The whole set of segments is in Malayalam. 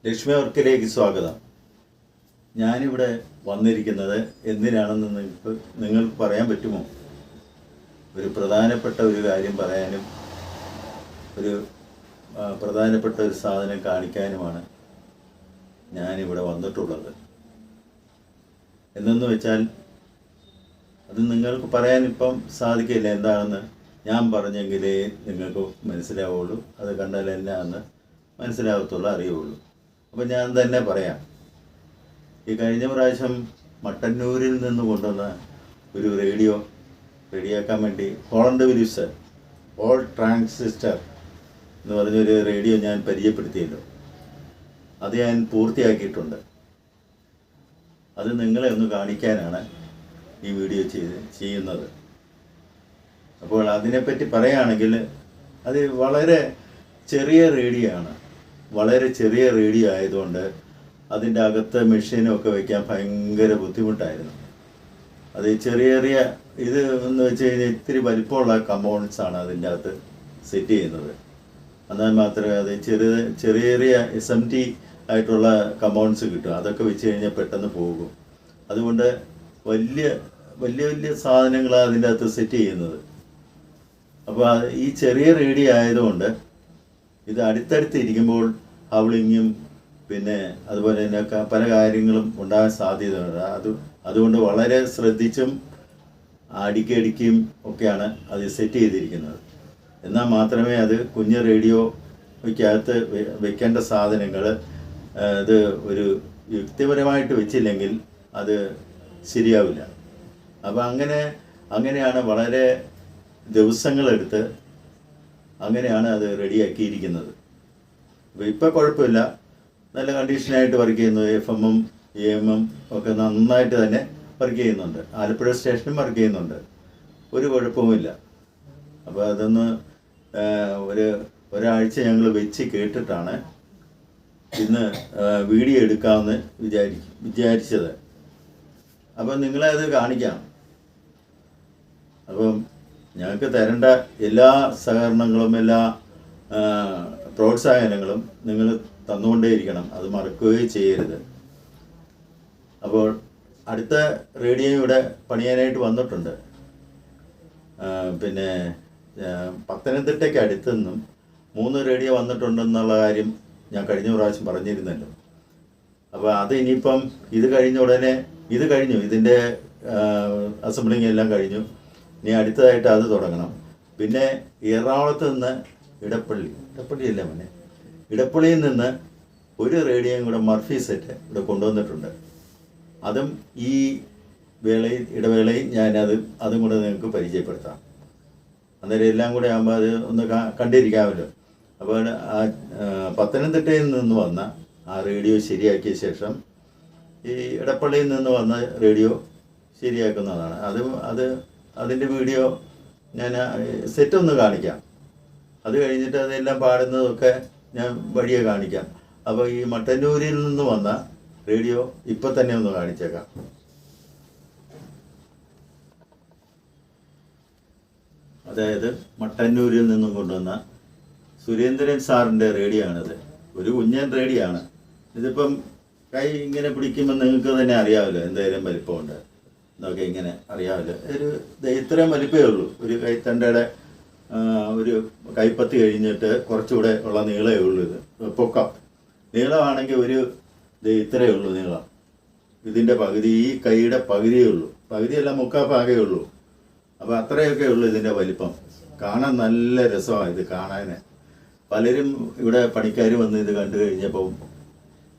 ലക്ഷ്മി വർക്കിലേക്ക് സ്വാഗതം. ഞാനിവിടെ വന്നിരിക്കുന്നത് എന്തിനാണെന്ന് നിങ്ങൾക്ക് പറയാൻ പറ്റുമോ? ഒരു പ്രധാനപ്പെട്ട ഒരു കാര്യം പറയാനും ഒരു പ്രധാനപ്പെട്ട ഒരു സാധനം കാണിക്കാനുമാണ് ഞാനിവിടെ വന്നിട്ടുള്ളത്. എന്തെന്ന് വെച്ചാൽ അത് നിങ്ങൾക്ക് പറയാൻ ഇപ്പം സാധിക്കില്ല. എന്താണെന്ന് ഞാൻ പറഞ്ഞെങ്കിലേ നിങ്ങൾക്ക് മനസ്സിലാവുള്ളൂ. അത് കണ്ടാൽ എന്നാന്ന് മനസ്സിലാകത്തുള്ളൂ, അറിയുള്ളൂ. അപ്പോൾ ഞാൻ തന്നെ പറയാം. ഈ കഴിഞ്ഞ പ്രാവശ്യം മട്ടന്നൂരിൽ നിന്ന് കൊണ്ടുവന്ന ഒരു റെഡിയാക്കാൻ വേണ്ടി ഹോളണ്ട് വിലിപ്സ് ഓൾ ട്രാൻസിസ്റ്റർ എന്ന് പറഞ്ഞൊരു റേഡിയോ ഞാൻ പരിചയപ്പെടുത്തിയല്ലോ. അത് ഞാൻ പൂർത്തിയാക്കിയിട്ടുണ്ട്. അത് നിങ്ങളെ ഒന്ന് കാണിക്കാനാണ് ഈ വീഡിയോ ചെയ്യുന്നത്. അപ്പോൾ അതിനെപ്പറ്റി പറയുകയാണെങ്കിൽ അത് വളരെ ചെറിയ റേഡിയോ ആണ്. വളരെ ചെറിയ റേഡിയോ ആയതുകൊണ്ട് അതിൻ്റെ അകത്ത് മെഷീനൊക്കെ വയ്ക്കാൻ ഭയങ്കര ബുദ്ധിമുട്ടായിരുന്നു. അത് ചെറിയ ഇത് എന്ന് വെച്ച് കഴിഞ്ഞാൽ ഇത്തിരി വലിപ്പമുള്ള കമ്പൗണ്ട്സാണ് അതിൻ്റെ അകത്ത് സെറ്റ് ചെയ്യുന്നത്. എന്നാൽ മാത്രമേ അത് ചെറിയ SMT ആയിട്ടുള്ള കമ്പൗണ്ട്സ് കിട്ടും. അതൊക്കെ വെച്ച് കഴിഞ്ഞാൽ പെട്ടെന്ന് പോകും. അതുകൊണ്ട് വലിയ സാധനങ്ങളാണ് അതിൻ്റെ അകത്ത് സെറ്റ് ചെയ്യുന്നത്. അപ്പോൾ ഈ ചെറിയ റേഡിയോ ആയതുകൊണ്ട് ഇത് അടുത്തടുത്ത് ഇരിക്കുമ്പോൾ ഹൗളിങ്ങും പിന്നെ അതുപോലെ തന്നെ പല കാര്യങ്ങളും ഉണ്ടാകാൻ സാധ്യതയുണ്ട്. അതുകൊണ്ട് വളരെ ശ്രദ്ധിച്ചും അടുക്കിയും ഒക്കെയാണ് അത് സെറ്റ് ചെയ്തിരിക്കുന്നത്. എന്നാൽ മാത്രമേ അത് കുഞ്ഞ് റേഡിയോയ്ക്കകത്ത് വെക്കേണ്ട സാധനങ്ങൾ അത് ഒരു യുക്തിപരമായിട്ട് വെച്ചില്ലെങ്കിൽ അത് ശരിയാവില്ല. അപ്പോൾ അങ്ങനെയാണ് വളരെ ദിവസങ്ങളെടുത്ത് അങ്ങനെയാണ് അത് റെഡിയാക്കിയിരിക്കുന്നത്. അപ്പോൾ ഇപ്പോൾ കുഴപ്പമില്ല, നല്ല കണ്ടീഷനായിട്ട് വർക്ക് ചെയ്യുന്നു. FM-ഉം AM-ഉം ഒക്കെ നന്നായിട്ട് തന്നെ വർക്ക് ചെയ്യുന്നുണ്ട്. ആലപ്പുഴ സ്റ്റേഷനും വർക്ക് ചെയ്യുന്നുണ്ട്. ഒരു കുഴപ്പവുമില്ല. അപ്പോൾ അതൊന്ന് ഒരാഴ്ച ഞങ്ങൾ വെച്ച് കേട്ടിട്ടാണ് ഇന്ന് വീഡിയോ എടുക്കാമെന്ന് വിചാരിച്ചത്. അപ്പം നിങ്ങളെ അത് കാണിക്കാം. അപ്പം ഞങ്ങൾക്ക് തരേണ്ട എല്ലാ സഹകരണങ്ങളും എല്ലാ പ്രോത്സാഹനങ്ങളും നിങ്ങൾ തന്നുകൊണ്ടേയിരിക്കണം. അത് മറക്കുകയും ചെയ്യരുത്. അപ്പോൾ അടുത്ത റേഡിയോ ഇവിടെ പണിയാനായിട്ട് വന്നിട്ടുണ്ട്. പിന്നെ പത്തനംതിട്ടയ്ക്ക് അടുത്തുനിന്നും 3 റേഡിയോ വന്നിട്ടുണ്ടെന്നുള്ള കാര്യം ഞാൻ കഴിഞ്ഞ പ്രാവശ്യം പറഞ്ഞിരുന്നല്ലോ. അപ്പോൾ അത് ഇനിയിപ്പം ഇത് കഴിഞ്ഞു. ഇതിൻ്റെ അസംബ്ലിങ് എല്ലാം കഴിഞ്ഞു. ഇനി അടുത്തതായിട്ട് അത് തുടങ്ങണം. പിന്നെ എറണാകുളത്ത് നിന്ന് ഇടപ്പള്ളിയിൽ നിന്ന് ഒരു റേഡിയോയും കൂടെ മർഫി സെറ്റ് ഇവിടെ കൊണ്ടുവന്നിട്ടുണ്ട്. അതും ഈ ഇടവേളയിൽ അതും കൂടെ നിങ്ങൾക്ക് പരിചയപ്പെടുത്താം. അന്നേരം എല്ലാം കൂടെ ആകുമ്പോൾ അത് ഒന്ന് കണ്ടിരിക്കാമല്ലോ. അപ്പോൾ പത്തനംതിട്ടയിൽ നിന്ന് വന്ന ആ റേഡിയോ ശരിയാക്കിയ ശേഷം ഈ ഇടപ്പള്ളിയിൽ നിന്ന് വന്ന റേഡിയോ ശരിയാക്കുന്നതാണ്. അതിൻ്റെ വീഡിയോ ഞാൻ സെറ്റൊന്ന് കാണിക്കാം. അത് കഴിഞ്ഞിട്ട് അതെല്ലാം പാടുന്നതൊക്കെ ഞാൻ വഴിയെ കാണിക്കാം. അപ്പോൾ ഈ മട്ടന്നൂരിൽ നിന്ന് വന്ന റേഡിയോ ഇപ്പം തന്നെ ഒന്ന് കാണിച്ചേക്കാം. അതായത് മട്ടന്നൂരിൽ നിന്നും കൊണ്ടുവന്ന സുരേന്ദ്രൻ സാറിൻ്റെ റേഡിയോ ആണിത്. ഒരു കുഞ്ഞൻ റേഡിയോ ആണ്. ഇതിപ്പം കൈ ഇങ്ങനെ പിടിക്കുമ്പോൾ നിങ്ങൾക്ക് തന്നെ അറിയാമല്ലോ എന്തായാലും വലിപ്പമുണ്ട് എന്നൊക്കെ ഇങ്ങനെ അറിയാമല്ലോ. ഇത്രയും വലിപ്പമേ ഉള്ളൂ. ഒരു കൈത്തണ്ടയുടെ ഒരു കൈപ്പത്തി കഴിഞ്ഞിട്ട് കുറച്ചുകൂടെ ഉള്ള നീളമേ ഉള്ളൂ. ഇത് പൊക്കം നീളമാണെങ്കിൽ ഇത്രയേ ഉള്ളൂ നീളം. ഇതിൻ്റെ പകുതി, ഈ കൈയുടെ പകുതിയേ ഉള്ളൂ. പകുതിയല്ല, മുക്കാൽ ഭാഗമേ ഉള്ളൂ. അപ്പോൾ അത്രയൊക്കെ ഉള്ളൂ ഇതിൻ്റെ വലിപ്പം. കാണാൻ നല്ല രസമാണ് ഇത് കാണാൻ. പലരും ഇവിടെ പണിക്കാർ വന്ന് ഇത് കണ്ടു കഴിഞ്ഞപ്പോൾ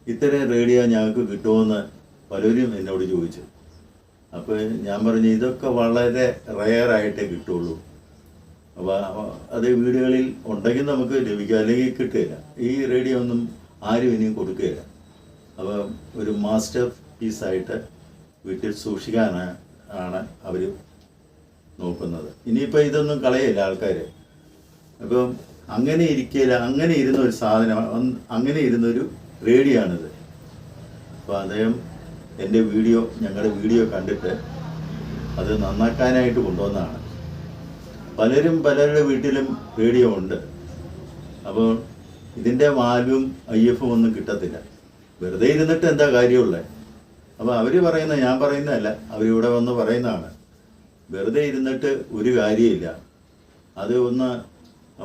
ഇത്രയും റേഡിയോ ഞങ്ങൾക്ക് കിട്ടുമെന്ന് പലരും എന്നോട് ചോദിച്ചു. അപ്പോൾ ഞാൻ പറഞ്ഞു ഇതൊക്കെ വളരെ റെയറായിട്ടേ കിട്ടുള്ളൂ. അപ്പോൾ അത് വീടുകളിൽ ഉണ്ടെങ്കിൽ നമുക്ക് ലഭിക്കുക, അല്ലെങ്കിൽ കിട്ടുകയില്ല. ഈ റേഡിയോ ഒന്നും ആരും ഇനിയും കൊടുക്കുകയില്ല. അപ്പോൾ ഒരു മാസ്റ്റർ പീസായിട്ട് വീട്ടിൽ സൂക്ഷിക്കാനാണ് അവർ നോക്കുന്നത്. ഇനിയിപ്പോൾ ഇതൊന്നും കളയില്ല ആൾക്കാർ. അപ്പം അങ്ങനെ ഇരുന്ന ഒരു സാധനം, അങ്ങനെ ഇരുന്നൊരു റേഡിയോ ആണിത്. അപ്പോൾ അദ്ദേഹം ഞങ്ങളുടെ വീഡിയോ കണ്ടിട്ട് അത് നന്നാക്കാനായിട്ട് കൊണ്ടുവന്നതാണ്. പലരുടെ വീട്ടിലും റേഡിയോ ഉണ്ട്. അപ്പോൾ ഇതിൻ്റെ വാൽവും IF ഒന്നും കിട്ടത്തില്ല. വെറുതെ ഇരുന്നിട്ട് എന്താ കാര്യമുള്ളത്? അപ്പോൾ അവർ പറയുന്ന, ഞാൻ പറയുന്നതല്ല, അവരിവിടെ വന്ന് പറയുന്നതാണ്. വെറുതെ ഇരുന്നിട്ട് ഒരു കാര്യമില്ല. അത് ഒന്ന്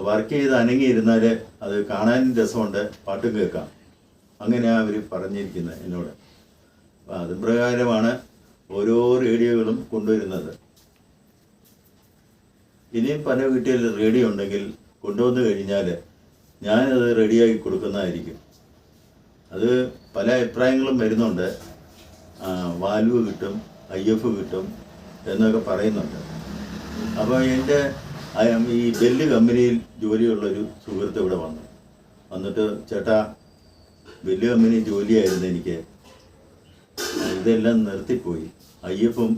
വർക്ക് ചെയ്ത് അനങ്ങിയിരുന്നാൽ അത് കാണാനും രസമുണ്ട്, പാട്ടും കേൾക്കാം. അങ്ങനെയാണ് അവർ പറഞ്ഞിരിക്കുന്നത് എന്നോട്. അപ്പം അതും പ്രകാരമാണ് ഓരോ റേഡിയോകളും കൊണ്ടുവരുന്നത്. ഇനിയും പല വീട്ടിൽ റേഡിയോ ഉണ്ടെങ്കിൽ കൊണ്ടുവന്നു കഴിഞ്ഞാൽ ഞാനത് റെഡിയാക്കി കൊടുക്കുന്നതായിരിക്കും. അത് പല അഭിപ്രായങ്ങളും വരുന്നുണ്ട്. വാൽവ് കിട്ടും, IF കിട്ടും എന്നൊക്കെ പറയുന്നുണ്ട്. അപ്പോൾ എൻ്റെ ഈ ബെല്ല് കമ്പനിയിൽ ജോലിയുള്ളൊരു സുഹൃത്ത് ഇവിടെ വന്നിട്ട് ചേട്ടാ, ബെല്ല് കമ്പനി ജോലിയായിരുന്നു എനിക്ക്, ഇതെല്ലാം നിർത്തിപ്പോയി, IF-ഉം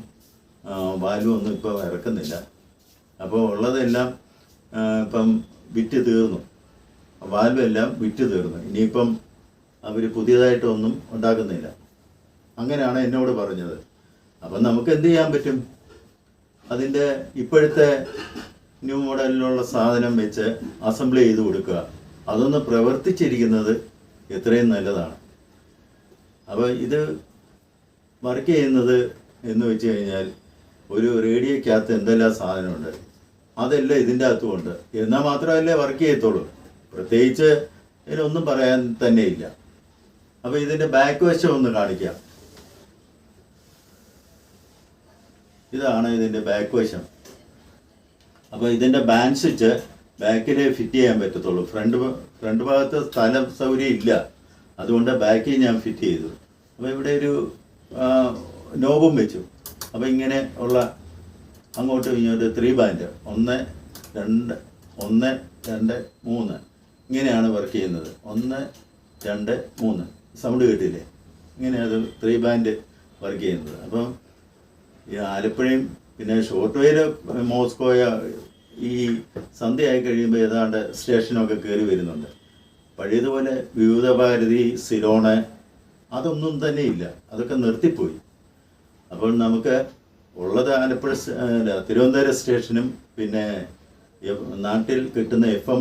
വാൽവും ഒന്നും ഇപ്പോൾ ഇറക്കുന്നില്ല, അപ്പോൾ ഉള്ളതെല്ലാം ഇപ്പം വിറ്റ് തീർന്നു, വാൽവെല്ലാം വിറ്റ് തീർന്നു, ഇനിയിപ്പം അവർ പുതിയതായിട്ടൊന്നും ഉണ്ടാക്കുന്നില്ല. അങ്ങനെയാണ് എന്നോട് പറഞ്ഞത്. അപ്പം നമുക്ക് എന്ത് ചെയ്യാൻ പറ്റും? അതിൻ്റെ ഇപ്പോഴത്തെ ന്യൂ മോഡലിലുള്ള സാധനം വെച്ച് അസംബിൾ ചെയ്ത് കൊടുക്കുക. അതൊന്ന് പ്രവർത്തിച്ചിരിക്കുന്നത് എത്രയും നല്ലതാണ്. അപ്പോൾ ഇത് വർക്ക് ചെയ്യുന്നത് എന്ന് വെച്ച് കഴിഞ്ഞാൽ ഒരു റേഡിയോയ്ക്കകത്ത് എന്തെല്ലാം സാധനമുണ്ട് അതെല്ലാം ഇതിൻ്റെ അകത്തുമുണ്ട്. എന്നാൽ മാത്രമല്ലേ വർക്ക് ചെയ്യത്തുള്ളൂ. പ്രത്യേകിച്ച് ഇതിനൊന്നും പറയാൻ തന്നെ ഇല്ല. അപ്പോൾ ഇതിൻ്റെ ബാക്ക് വശം ഒന്ന് കാണിക്കാം. ഇതാണ് ഇതിൻ്റെ ബാക്ക് വശം. അപ്പോൾ ഇതിൻ്റെ ബാൻഡ് സ്വിച്ച് ബാക്കിൽ ഫിറ്റ് ചെയ്യാൻ പറ്റത്തുള്ളൂ. ഫ്രണ്ട് ഭാഗത്ത് സ്ഥലം സൗകര്യം ഇല്ല, അതുകൊണ്ട് ബാക്കിൽ ഞാൻ ഫിറ്റ് ചെയ്തു. അപ്പോൾ ഇവിടെ ഒരു നോബും വെച്ചു. അപ്പോൾ ഇങ്ങനെ ഉള്ള അങ്ങോട്ടും ഇങ്ങോട്ട് 3 ബാൻഡ് 1 2 1 2 3 ഇങ്ങനെയാണ് വർക്ക് ചെയ്യുന്നത്. 1 2 3 സൗണ്ട് കേട്ടില്ലേ? ഇങ്ങനെ അത് 3 ബാൻഡ് വർക്ക് ചെയ്യുന്നത്. അപ്പം ഈ ആലപ്പുഴയും പിന്നെ ഷോർട്ട് വെയിൽ മോസ്കോയ ഈ സന്ധ്യയായി കഴിയുമ്പോൾ ഏതാണ്ട് സ്റ്റേഷനൊക്കെ കയറി വരുന്നുണ്ട്. പഴയതുപോലെ വിവിധ ഭാരതി, സിലോണ് അതൊന്നും തന്നെ ഇല്ല, അതൊക്കെ നിർത്തിപ്പോയി. അപ്പോൾ നമുക്ക് ഉള്ളത് ആലപ്പുഴ തിരുവനന്തപുരം സ്റ്റേഷനും പിന്നെ നാട്ടിൽ കിട്ടുന്ന FM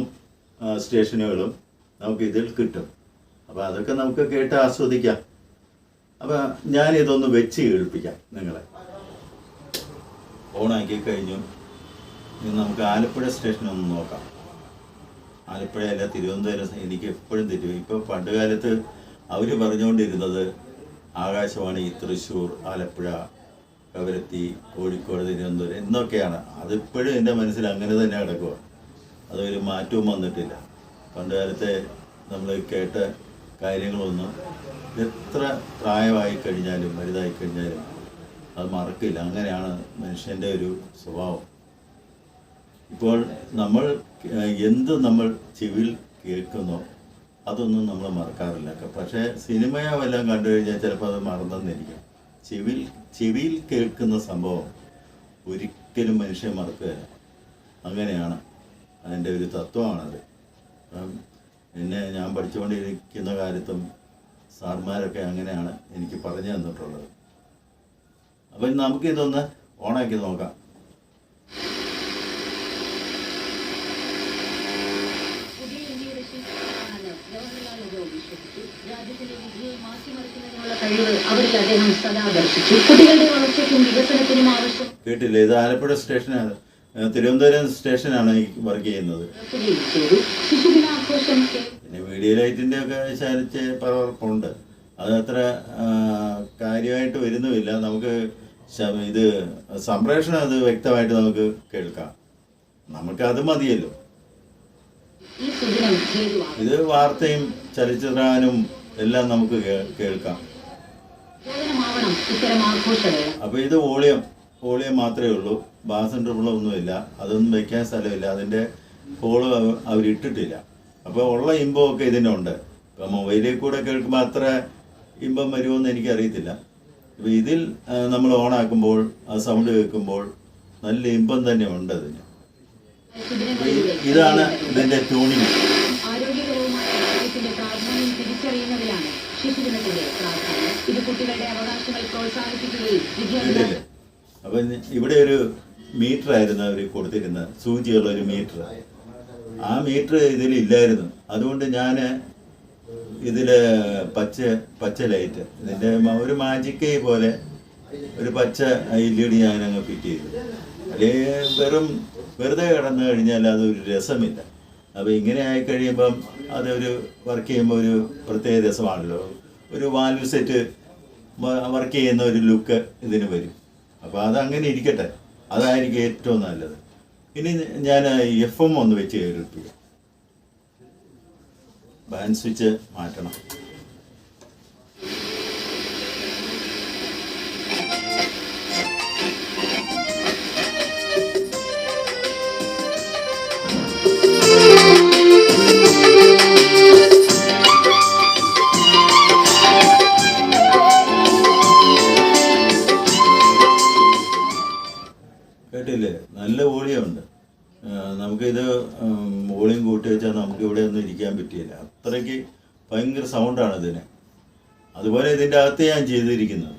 സ്റ്റേഷനുകളും നമുക്ക് ഇതിൽ കിട്ടും. അപ്പോൾ അതൊക്കെ നമുക്ക് കേട്ട് ആസ്വദിക്കാം. അപ്പോൾ ഞാനിതൊന്ന് വെച്ച് കേൾപ്പിക്കാം നിങ്ങളെ. ഓണാക്കി കഴിഞ്ഞു. ഇനി നമുക്ക് ആലപ്പുഴ സ്റ്റേഷനൊന്ന് നോക്കാം. ആലപ്പുഴയല്ല, തിരുവനന്തപുരം. എനിക്ക് എപ്പോഴും തെറ്റും. ഇപ്പോൾ പണ്ട് കാലത്ത് അവർ പറഞ്ഞുകൊണ്ടിരുന്നത് ആകാശവാണി തൃശ്ശൂർ, ആലപ്പുഴ, കവരത്തി, കോഴിക്കോട്, തിരുവനന്തപുരം എന്നൊക്കെയാണ്. അതിപ്പോഴും എൻ്റെ മനസ്സിൽ അങ്ങനെ തന്നെ കിടക്കുക. അതൊരു മാറ്റവും വന്നിട്ടില്ല. പണ്ട് കാലത്തെ നമ്മൾ കേട്ട കാര്യങ്ങളൊന്നും എത്ര പ്രായമായി കഴിഞ്ഞാലും വലുതായി കഴിഞ്ഞാലും അത് മറക്കില്ല. അങ്ങനെയാണ് മനുഷ്യൻ്റെ ഒരു സ്വഭാവം. ഇപ്പോൾ നമ്മൾ നമ്മൾ ചെവിയിൽ കേൾക്കുന്നോ അതൊന്നും നമ്മൾ മറക്കാറില്ല. പക്ഷേ സിനിമയോ എല്ലാം കണ്ടു കഴിഞ്ഞാൽ ചിലപ്പോൾ അത് മറന്നെന്നിരിക്കും. ചെവിയിൽ കേൾക്കുന്ന സംഭവം ഒരിക്കലും മനുഷ്യൻ മറക്കുകയില്ല. അങ്ങനെയാണ്, അതിൻ്റെ ഒരു തത്വമാണത്. ഞാൻ പഠിച്ചുകൊണ്ടിരിക്കുന്ന കാലത്തും സാർമാരൊക്കെ അങ്ങനെയാണ് എനിക്ക് പറഞ്ഞു തന്നിട്ടുള്ളത്. അപ്പം നമുക്കിതൊന്ന് ഓണാക്കി നോക്കാം. കേട്ടില്ലേ? ഇത് ആലപ്പുഴ സ്റ്റേഷനാണ്, തിരുവനന്തപുരം സ്റ്റേഷനാണ് ഈ വർക്ക് ചെയ്യുന്നത്. പിന്നെ വീഡിയോ ലൈറ്റിൻ്റെ ഒക്കെ ശരിച്ച് പലർക്കുണ്ട്. അതത്ര കാര്യമായിട്ട് വരുന്നുമില്ല. നമുക്ക് ഇത് സംപ്രേഷണം അത് വ്യക്തമായിട്ട് നമുക്ക് കേൾക്കാം. നമുക്ക് അത് മതിയല്ലോ. ഇത് വാർത്തയും ചലച്ചിത്രാനും എല്ലാം നമുക്ക് കേൾക്കാം. അപ്പോൾ ഇത് വോളിയം മാത്രമേ ഉള്ളൂ. ബാസും ട്രിബിളും ഒന്നുമില്ല. അതൊന്നും വെക്കാൻ സ്ഥലമില്ല. അതിൻ്റെ ഹോള് അവരിട്ടിട്ടില്ല. അപ്പോൾ ഉള്ള ഇമ്പമൊക്കെ ഇതിനുണ്ട്. ഇപ്പം മൊബൈലിൽ കൂടെ കേൾക്കുമ്പോൾ അത്ര ഇമ്പം വരുമെന്ന് എനിക്കറിയത്തില്ല. ഇപ്പോൾ ഇതിൽ നമ്മൾ ഓണാക്കുമ്പോൾ ആ സൗണ്ട് കേൾക്കുമ്പോൾ നല്ല ഇമ്പം തന്നെ ഉണ്ട് അതിന്. ഇതാണ് ഇതിൻ്റെ ട്യൂണിങ്. അപ്പം ഇവിടെ ഒരു മീറ്റർ ആയിരുന്നു അവർ കൊടുത്തിരുന്നത്, സൂചിയുള്ള ഒരു മീറ്റർ. ആ മീറ്റർ ഇതിലില്ലായിരുന്നു. അതുകൊണ്ട് ഞാൻ ഇതിൽ പച്ച ലൈറ്റ്, ഇതിൻ്റെ ഒരു മാജിക് പോലെ ഒരു പച്ച LED ഞാനങ്ങ് ഫിറ്റ് ചെയ്തു. അല്ലെങ്കിൽ വെറുതെ കിടന്നു കഴിഞ്ഞാൽ അതൊരു രസമില്ല. അപ്പോൾ ഇങ്ങനെ ആയിക്കഴിയുമ്പം അതൊരു വർക്ക് ചെയ്യുമ്പോൾ ഒരു പ്രത്യേക രസമാണല്ലോ. ഒരു വാൽവ് സെറ്റ് വർക്ക് ചെയ്യുന്ന ഒരു ലുക്ക് ഇതിന് വരും. അപ്പോൾ അതങ്ങനെ ഇരിക്കട്ടെ, അതായിരിക്കും ഏറ്റവും നല്ലത്. ഇനി ഞാൻ FM ഒന്ന് വെച്ച് കയറിപ്പിക്കാം. ബാൻഡ് സ്വിച്ച് മാറ്റണം. കേട്ടില്ലേ, നല്ല വോളിയമുണ്ട്. നമുക്കിത് വോളിയം കൂട്ടി വെച്ചാൽ നമുക്ക് ഇവിടെ ഒന്നും ഇരിക്കാൻ പറ്റിയില്ല. അത്രയ്ക്ക് ഭയങ്കര സൗണ്ടാണ് ഇതിന്. അതുപോലെ ഇതിൻ്റെ അകത്ത് ഞാൻ ചെയ്തിരിക്കുന്നത്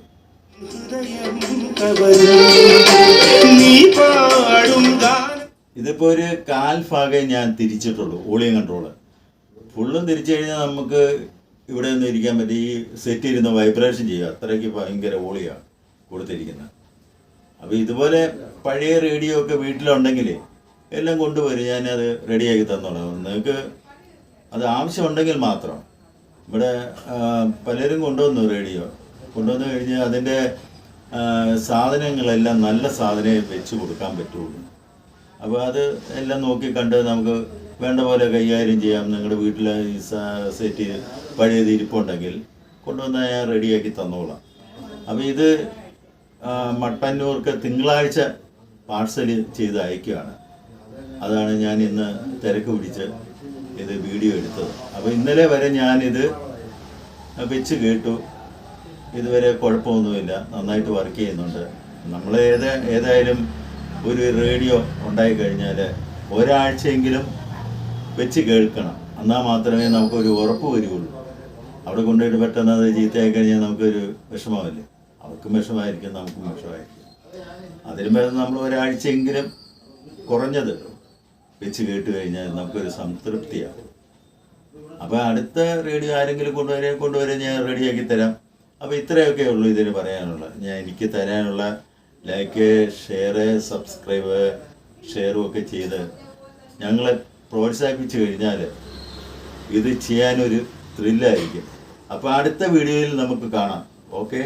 ഇതിപ്പോൾ ഒരു 1/4 ഭാഗം ഞാൻ തിരിച്ചിട്ടുള്ളൂ. വോളിയം കൺട്രോള് ഫുള്ളും തിരിച്ചു കഴിഞ്ഞാൽ നമുക്ക് ഇവിടെ ഒന്നും ഇരിക്കാൻ പറ്റും. ഈ സെറ്റ് ഇരുന്ന് വൈബ്രേഷൻ ചെയ്യുക, അത്രയ്ക്ക് ഭയങ്കര വോളിയാണ് കൊടുത്തിരിക്കുന്നത്. അപ്പോൾ ഇതുപോലെ പഴയ റേഡിയോ ഒക്കെ വീട്ടിലുണ്ടെങ്കിൽ എല്ലാം കൊണ്ടുവരും, ഞാനത് റെഡിയാക്കി തന്നോളാം. നിങ്ങൾക്ക് അത് ആവശ്യമുണ്ടെങ്കിൽ മാത്രം. ഇവിടെ പലരും കൊണ്ടുവന്നു റേഡിയോ. കൊണ്ടുവന്നു കഴിഞ്ഞാൽ അതിൻ്റെ സാധനങ്ങളെല്ലാം നല്ല സാധനമേ വെച്ച് കൊടുക്കാൻ പറ്റുള്ളൂ. അപ്പോൾ അത് എല്ലാം നോക്കി കണ്ട് നമുക്ക് വേണ്ട പോലെ കൈകാര്യം ചെയ്യാം. നിങ്ങളുടെ വീട്ടിൽ ഈ സെറ്റ് പഴയത് ഇരിപ്പുണ്ടെങ്കിൽ കൊണ്ടുവന്നാൽ ഞാൻ റെഡിയാക്കി തന്നോളാം. അപ്പോൾ ഇത് മട്ടന്നൂർക്ക് തിങ്കളാഴ്ച പാഴ്സൽ ചെയ്ത് അയക്കുകയാണ്. അതാണ് ഞാൻ ഇന്ന് തിരക്ക് പിടിച്ച് ഇത് വീഡിയോ എടുത്തത്. അപ്പോൾ ഇന്നലെ വരെ ഞാനിത് വെച്ച് കേട്ടു. ഇതുവരെ കുഴപ്പമൊന്നുമില്ല, നന്നായിട്ട് വർക്ക് ചെയ്യുന്നുണ്ട്. നമ്മൾ ഏതായാലും ഒരു റേഡിയോ ഉണ്ടായിക്കഴിഞ്ഞാൽ ഒരാഴ്ചയെങ്കിലും വെച്ച് കേൾക്കണം. എന്നാൽ മാത്രമേ നമുക്കൊരു ഉറപ്പ് വരികയുള്ളൂ. അവിടെ കൊണ്ടുപോയിട്ട് പെട്ടെന്ന് അത് ചീത്തയായി കഴിഞ്ഞാൽ നമുക്കൊരു വിഷമമല്ലേ. അവർക്കും വിഷമമായിരിക്കും, നമുക്കും വിഷമമായിരിക്കും. അതിലും വേറെ നമ്മൾ ഒരാഴ്ചയെങ്കിലും കുറഞ്ഞത് വെച്ച് കേട്ട് കഴിഞ്ഞാൽ നമുക്കൊരു സംതൃപ്തിയാകും. അപ്പോൾ അടുത്ത റേഡിയോ ആരെങ്കിലും കൊണ്ടുവരെ ഞാൻ റെഡിയാക്കി തരാം. അപ്പോൾ ഇത്രയൊക്കെ ഉള്ളൂ ഇതിന് പറയാനുള്ളത്. എനിക്ക് തരാനുള്ള ലൈക്ക്, ഷെയർ, സബ്സ്ക്രൈബ്, ഷെയറും ഒക്കെ ചെയ്ത് ഞങ്ങളെ പ്രോത്സാഹിപ്പിച്ചു കഴിഞ്ഞാൽ ഇത് ചെയ്യാനൊരു ത്രില്ലായിരിക്കും. അപ്പോൾ അടുത്ത വീഡിയോയിൽ നമുക്ക് കാണാം. ഓക്കെ.